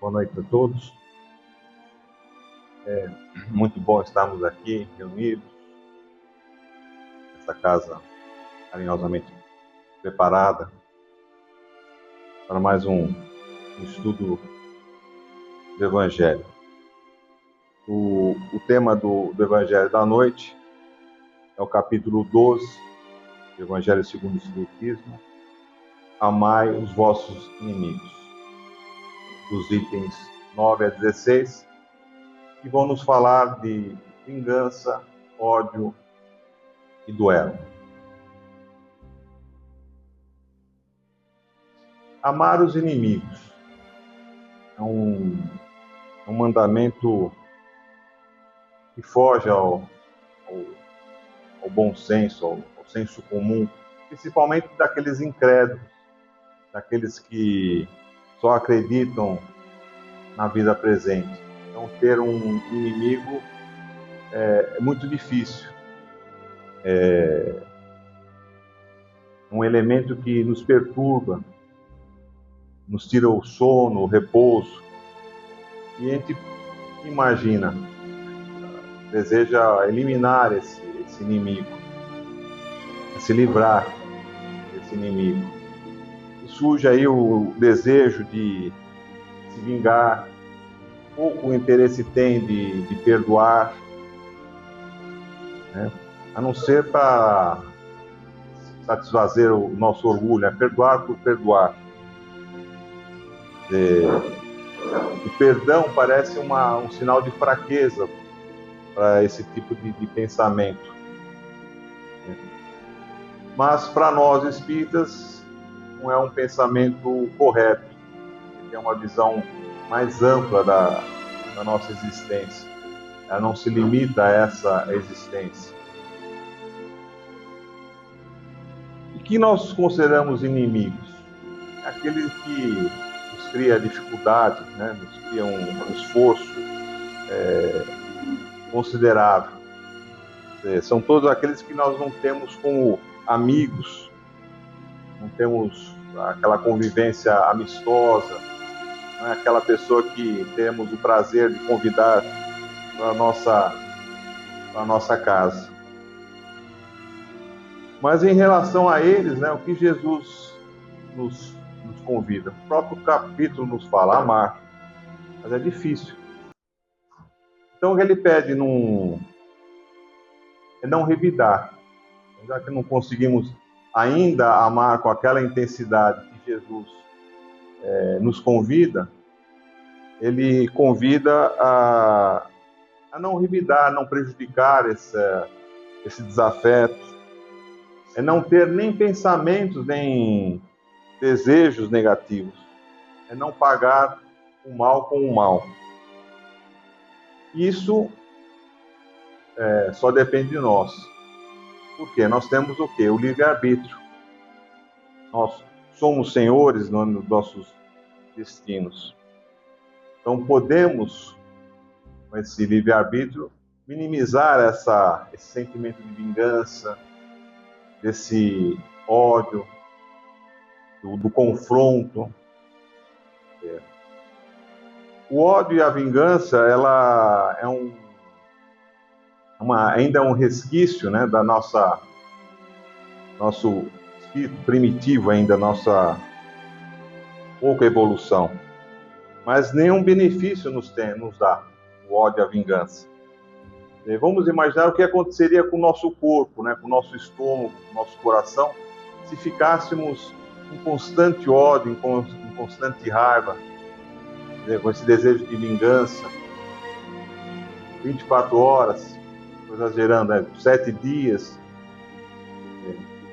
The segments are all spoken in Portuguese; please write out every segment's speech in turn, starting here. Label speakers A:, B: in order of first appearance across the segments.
A: Boa noite a todos. É muito bom estarmos aqui reunidos, nessa casa carinhosamente preparada para mais um estudo do Evangelho. O tema do Evangelho da noite é o capítulo 12 do Evangelho segundo o Espiritismo: Amai os vossos inimigos, dos itens 9 a 16, que vão nos falar de vingança, ódio e duelo. Amar os inimigos é um mandamento que foge ao bom senso, ao senso comum, principalmente daqueles incrédulos, daqueles que só acreditam na vida presente. Então, ter um inimigo é muito difícil. É um elemento que nos perturba, nos tira o sono, o repouso. E a gente imagina, deseja eliminar esse inimigo, se livrar desse inimigo. E surge aí o desejo de se vingar, pouco interesse tem de perdoar, né? A não ser para satisfazer o nosso orgulho, perdoar por perdoar. O perdão parece um sinal de fraqueza para esse tipo de pensamento. Mas para nós espíritas não é um pensamento correto, é uma visão mais ampla da nossa existência. Ela não se limita a essa existência. E que nós consideramos inimigos? Aquele que nos cria dificuldade, né? Nos cria um esforço considerável. São todos aqueles que nós não temos como amigos, não temos aquela convivência amistosa, não é aquela pessoa que temos o prazer de convidar para a nossa casa. Mas em relação a eles, né, o que Jesus nos convida? O próprio capítulo nos fala: amar, mas é difícil. Então o que ele pede é não revidar. Já que não conseguimos ainda amar com aquela intensidade que Jesus nos convida, ele convida a não revidar, não prejudicar esse desafeto, não ter nem pensamentos, nem desejos negativos, não pagar o mal com o mal. Isso só depende de nós. Por quê? Nós temos o quê? O livre-arbítrio. Nós somos senhores dos nossos destinos. Então podemos, com esse livre-arbítrio, minimizar esse sentimento de vingança, desse ódio, do confronto. O ódio e a vingança, ela ainda é um resquício, né, da nosso espírito primitivo, ainda nossa pouca evolução. Mas nenhum benefício nos dá o ódio e a vingança. Vamos imaginar o que aconteceria com o nosso corpo, né, com o nosso estômago, com o nosso coração, se ficássemos em constante ódio, em constante raiva, com esse desejo de vingança, 24 horas, estou exagerando, 7 dias.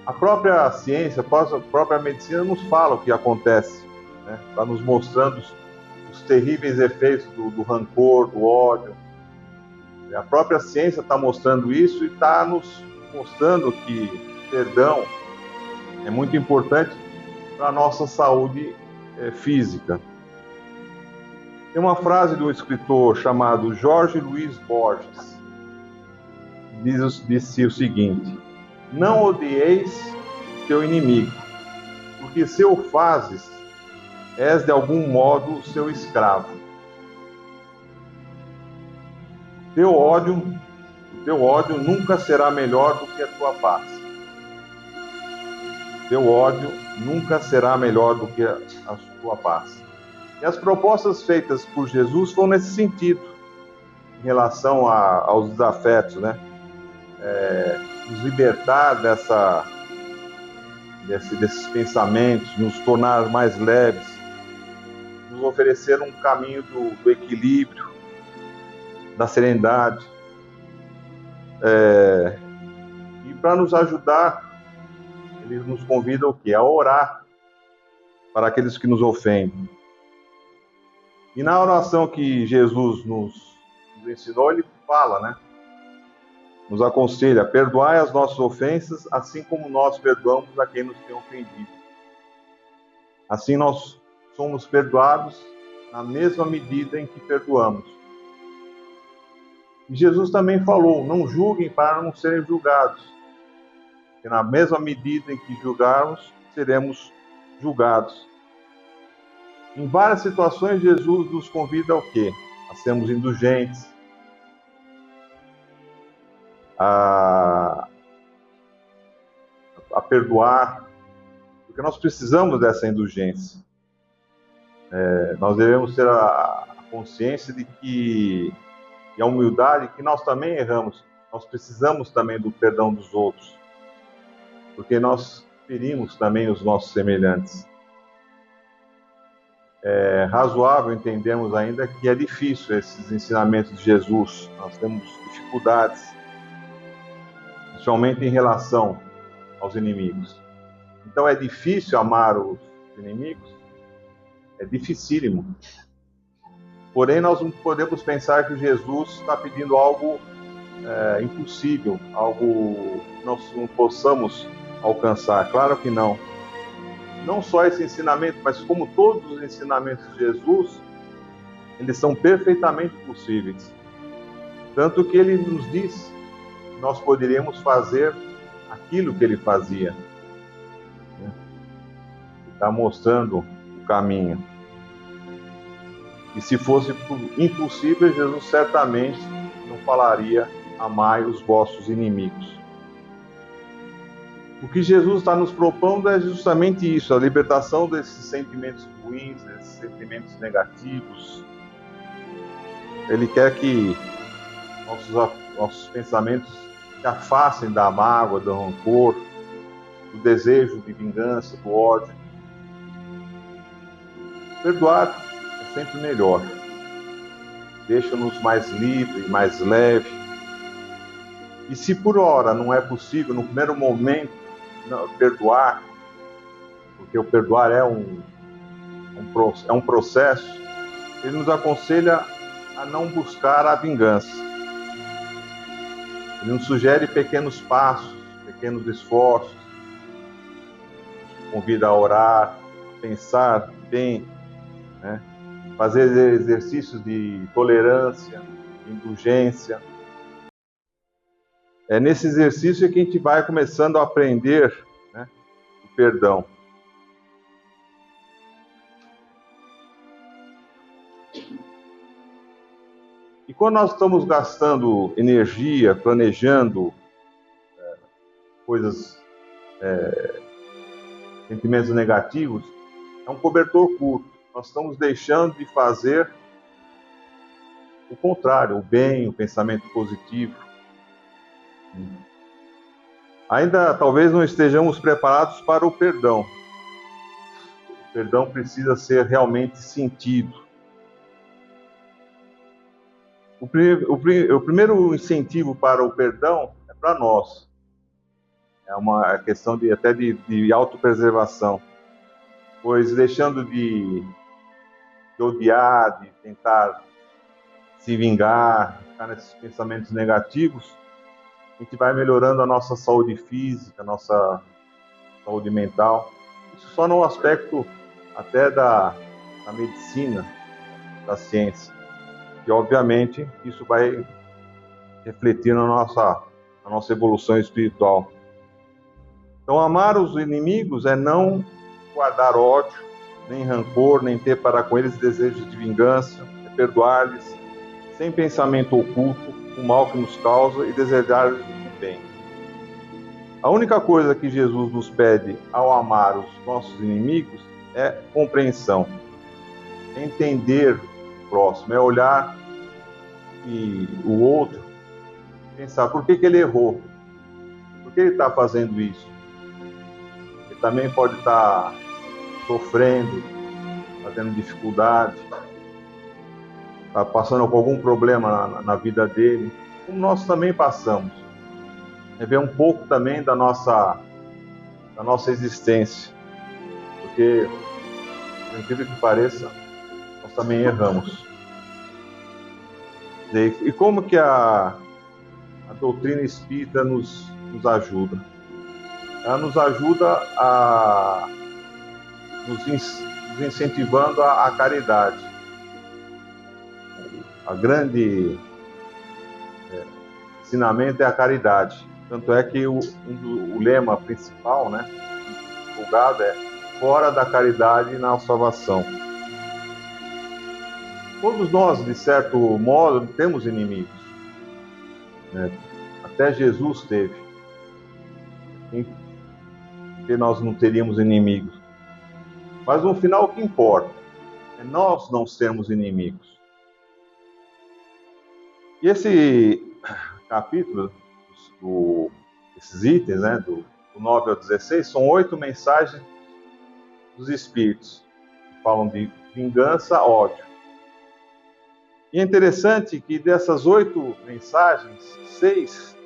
A: A própria ciência, a própria medicina nos fala o que acontece, né? Está nos mostrando os terríveis efeitos do rancor, do ódio. A própria ciência está mostrando isso e está nos mostrando que perdão é muito importante para a nossa saúde física. Tem uma frase do escritor chamado Jorge Luiz Borges, disse o seguinte: não odieis teu inimigo, porque se o fazes, és de algum modo seu escravo. O teu ódio nunca será melhor do que a tua paz. O teu ódio nunca será melhor do que a tua paz. E as propostas feitas por Jesus foram nesse sentido, em relação aos desafetos, né? Nos libertar desses pensamentos, nos tornar mais leves, nos oferecer um caminho do equilíbrio, da serenidade, e para nos ajudar, ele nos convida o quê? A orar para aqueles que nos ofendem. E na oração que Jesus nos ensinou, ele fala, né? Nos aconselha: perdoai as nossas ofensas, assim como nós perdoamos a quem nos tem ofendido. Assim nós somos perdoados na mesma medida em que perdoamos. E Jesus também falou: não julguem para não serem julgados. Porque na mesma medida em que julgarmos, seremos julgados. Em várias situações, Jesus nos convida ao quê? A sermos indulgentes, a perdoar, porque nós precisamos dessa indulgência. Nós devemos ter a consciência de que, e a humildade, que nós também erramos. Nós precisamos também do perdão dos outros, porque nós ferimos também os nossos semelhantes. É razoável entendermos ainda que é difícil esses ensinamentos de Jesus. Nós temos dificuldades, principalmente em relação aos inimigos. Então é difícil amar os inimigos? É dificílimo. Porém, nós não podemos pensar que Jesus está pedindo algo impossível, algo que nós não possamos alcançar. Claro que não. Não só esse ensinamento, mas como todos os ensinamentos de Jesus, eles são perfeitamente possíveis. Tanto que ele nos diz que nós poderíamos fazer aquilo que ele fazia. Ele está mostrando o caminho. E se fosse impossível, Jesus certamente não falaria: amai os vossos inimigos. O que Jesus está nos propondo é justamente isso, a libertação desses sentimentos ruins, desses sentimentos negativos. Ele quer que nossos pensamentos se afastem da mágoa, do rancor, do desejo de vingança, do ódio. Perdoar é sempre melhor. Deixa-nos mais livres, mais leves. E se por hora não é possível, no primeiro momento, perdoar, porque o perdoar é um processo, ele nos aconselha a não buscar a vingança. Ele nos sugere pequenos passos, pequenos esforços, convida a orar, a pensar bem, né? Fazer exercícios de tolerância, de indulgência. É nesse exercício que a gente vai começando a aprender, né, o perdão. E quando nós estamos gastando energia, planejando coisas, sentimentos negativos, é um cobertor curto. Nós estamos deixando de fazer o contrário, o bem, o pensamento positivo. Ainda talvez não estejamos preparados para o perdão. O perdão precisa ser realmente sentido. O primeiro incentivo para o perdão é para nós. É uma questão até de autopreservação. Pois deixando de odiar, de tentar se vingar, ficar nesses pensamentos negativos, a gente vai melhorando a nossa saúde física, a nossa saúde mental. Isso só no aspecto até da medicina, da ciência. E, obviamente, isso vai refletir na nossa evolução espiritual. Então, amar os inimigos é não guardar ódio, nem rancor, nem ter para com eles desejos de vingança, é perdoar-lhes, sem pensamento oculto, o mal que nos causa e desejar-lhes o bem. A única coisa que Jesus nos pede ao amar os nossos inimigos é compreensão, é entender o próximo, é olhar e o outro, pensar por que ele errou, por que ele está fazendo isso. Ele também pode estar sofrendo, tendo dificuldade, está passando com algum problema na vida dele, como nós também passamos. É ver um pouco também da nossa existência, porque, por incrível que pareça, nós também erramos. E como que a doutrina espírita nos ajuda? Ela nos ajuda nos incentivando a caridade. A grande ensinamento é a caridade. Tanto é que o lema principal, né, divulgado é: fora da caridade não há salvação. Todos nós, de certo modo, temos inimigos, né? Até Jesus teve. Porque nós não teríamos inimigos. Mas no final o que importa é nós não sermos inimigos. E esse capítulo, esses itens, né, do 9 ao 16, são 8 mensagens dos Espíritos, que falam de vingança, ódio. E é interessante que dessas 8 mensagens, 6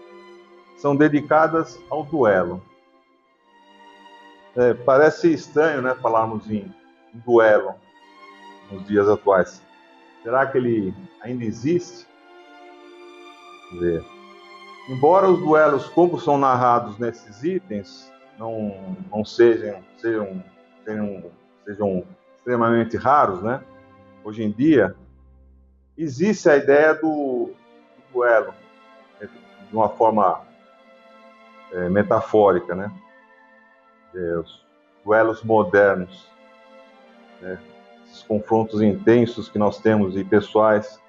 A: são dedicadas ao duelo. Parece estranho, né, falarmos em duelo nos dias atuais. Será que ele ainda existe? Quer dizer, embora os duelos, como são narrados nesses itens, não sejam extremamente raros, né? Hoje em dia, existe a ideia do duelo, de uma forma metafórica, né? Os duelos modernos, né? Esses confrontos intensos que nós temos e pessoais,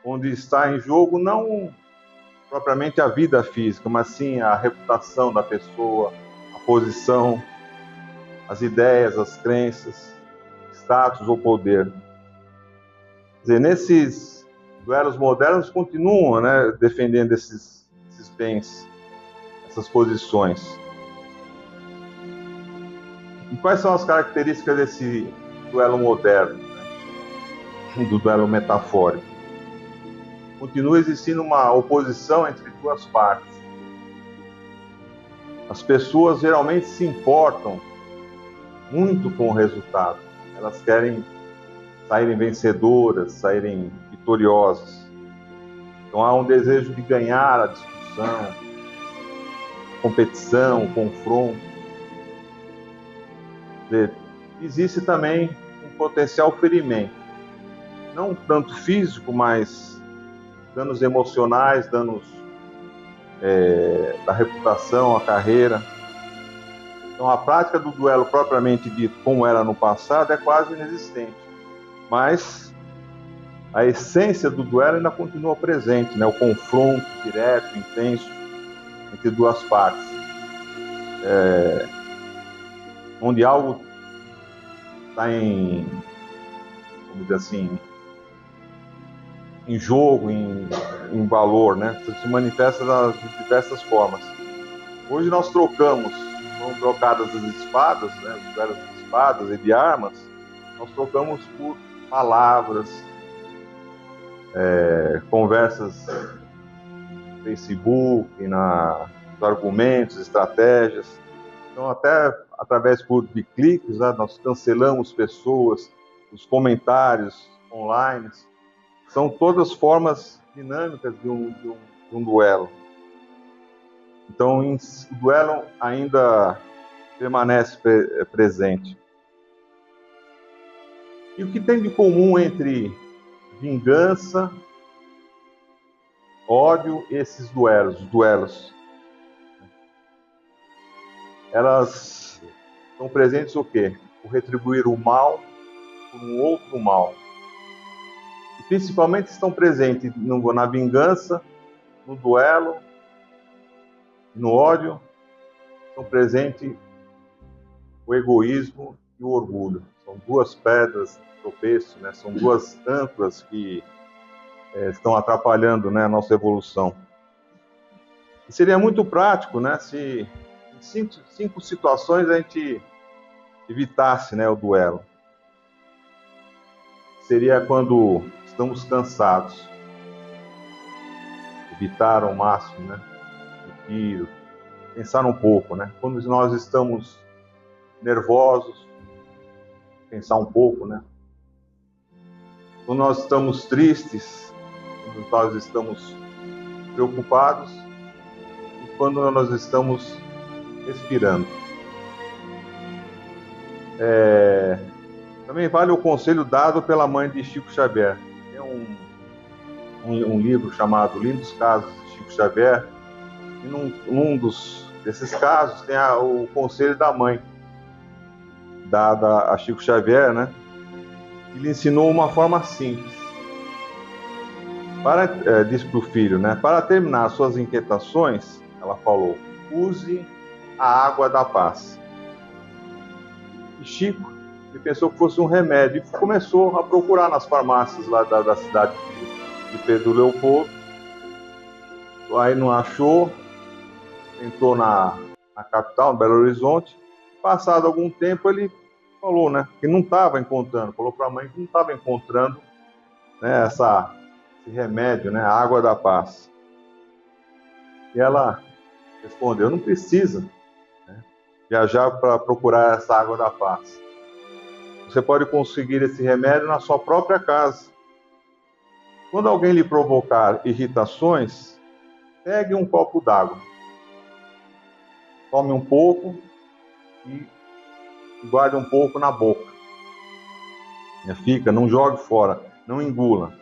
A: onde está em jogo não propriamente a vida física, mas sim a reputação da pessoa, a posição, as ideias, as crenças, status ou poder. Quer dizer, nesses duelos modernos continuam, né, defendendo esses bens, essas posições. E quais são as características desse duelo moderno, né, do duelo metafórico? Continua existindo uma oposição entre duas partes. As pessoas geralmente se importam muito com o resultado. Elas querem saírem vencedoras, saírem vitoriosas. Então há um desejo de ganhar a discussão, a competição, o confronto. Existe também um potencial ferimento. Não tanto físico, mas danos emocionais, danos da reputação, a carreira. Então a prática do duelo propriamente dito, como era no passado, é quase inexistente. Mas a essência do duelo ainda continua presente, né? O confronto direto, intenso, entre duas partes. Onde algo está vamos dizer assim, em jogo, em valor, né? Isso se manifesta de diversas formas. Hoje nós foram trocadas as espadas, né? Os duelos de espadas e de armas, nós trocamos por palavras, conversas no Facebook, nos argumentos, estratégias. Então, até através de cliques, né? Nós cancelamos pessoas, os comentários online. São todas formas dinâmicas de um duelo. Então, o duelo ainda permanece presente. E o que tem de comum entre vingança, ódio e esses duelos? Elas estão presentes o quê? O retribuir o mal por um outro mal. Principalmente estão presentes na vingança, no duelo, no ódio, estão presentes o egoísmo e o orgulho. São duas pedras de tropeço, né? São duas âncoras que estão atrapalhando, né, a nossa evolução. E seria muito prático, né, se em cinco situações a gente evitasse, né, o duelo. Seria quando estamos cansados, evitar ao máximo, né, o tiro, pensar um pouco, né, quando nós estamos nervosos, pensar um pouco, né, quando nós estamos tristes, quando nós estamos preocupados e quando nós estamos respirando. Também vale o conselho dado pela mãe de Chico Xavier. Tem um livro chamado Lindos Casos de Chico Xavier, e num desses casos tem o conselho da mãe, dada a Chico Xavier, né? Ele ensinou uma forma simples. Disse para o filho, né? Para terminar suas inquietações, ela falou, use a água da paz. E Chico, ele pensou que fosse um remédio e começou a procurar nas farmácias lá da cidade de Pedro Leopoldo. Aí não achou, entrou na capital, no Belo Horizonte. Passado algum tempo, ele falou, né, que não estava encontrando, falou para a mãe que não estava encontrando, né, esse remédio, né, a água da paz. E ela respondeu, não precisa, né, viajar para procurar essa água da paz. Você pode conseguir esse remédio na sua própria casa. Quando alguém lhe provocar irritações, pegue um copo d'água, tome um pouco e guarde um pouco na boca. Não jogue fora, não engula.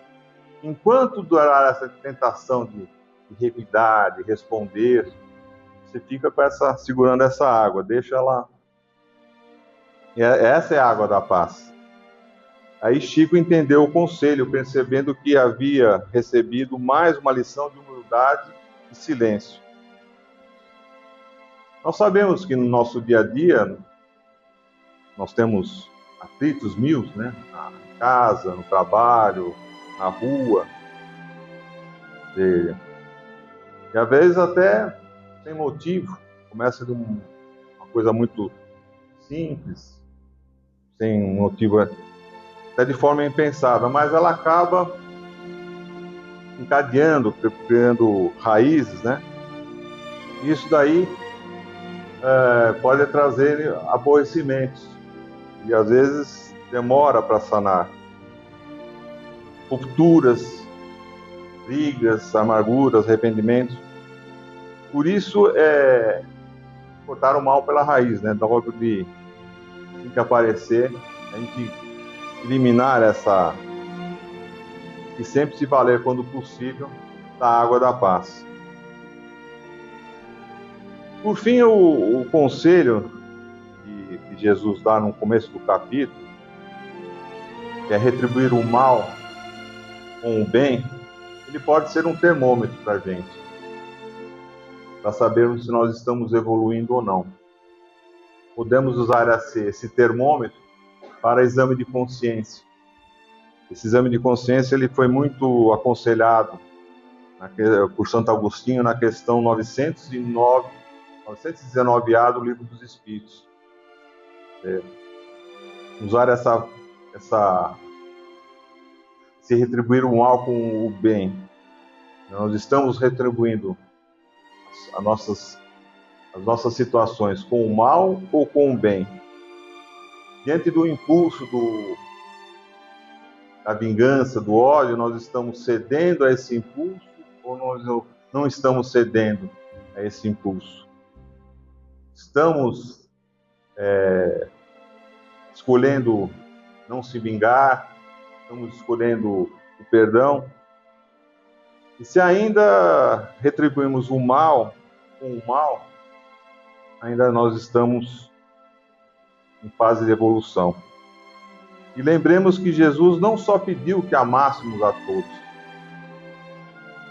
A: Enquanto durar essa tentação de revidar, de responder, você fica segurando essa água, deixa ela. Essa é a água da paz. Aí Chico entendeu o conselho, percebendo que havia recebido mais uma lição de humildade e silêncio. Nós sabemos que no nosso dia a dia nós temos atritos mil, né? Na casa, no trabalho, na rua. E às vezes até sem motivo. Começa de uma coisa muito simples, sem motivo, até de forma impensada, mas ela acaba encadeando, criando raízes, né? Isso daí pode trazer aborrecimentos e às vezes demora para sanar. Rupturas, brigas, amarguras, arrependimentos. Por isso cortar o mal pela raiz, né? Logo de assim que aparecer, a gente eliminar essa e sempre se valer, quando possível, da água da paz. Por fim, o conselho que Jesus dá no começo do capítulo, que é retribuir o mal com o bem, ele pode ser um termômetro para a gente, para sabermos se nós estamos evoluindo ou não. Podemos usar esse termômetro para exame de consciência. Esse exame de consciência ele foi muito aconselhado por Santo Agostinho na questão 919A do Livro dos Espíritos. Usar se retribuir o mal com o bem. Nós estamos retribuindo as nossas situações com o mal ou com o bem? Diante do impulso da vingança, do ódio, nós estamos cedendo a esse impulso ou nós não estamos cedendo a esse impulso? Estamos escolhendo não se vingar, estamos escolhendo o perdão. E se ainda retribuímos o mal com o mal, ainda nós estamos em fase de evolução. E lembremos que Jesus não só pediu que amássemos a todos,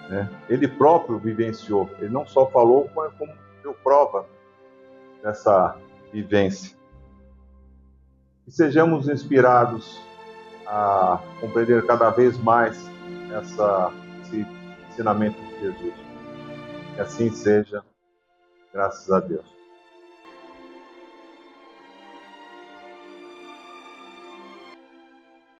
A: né? Ele próprio vivenciou, ele não só falou, mas como deu prova dessa vivência. E sejamos inspirados a compreender cada vez mais esse ensinamento de Jesus. Que assim seja, graças a Deus.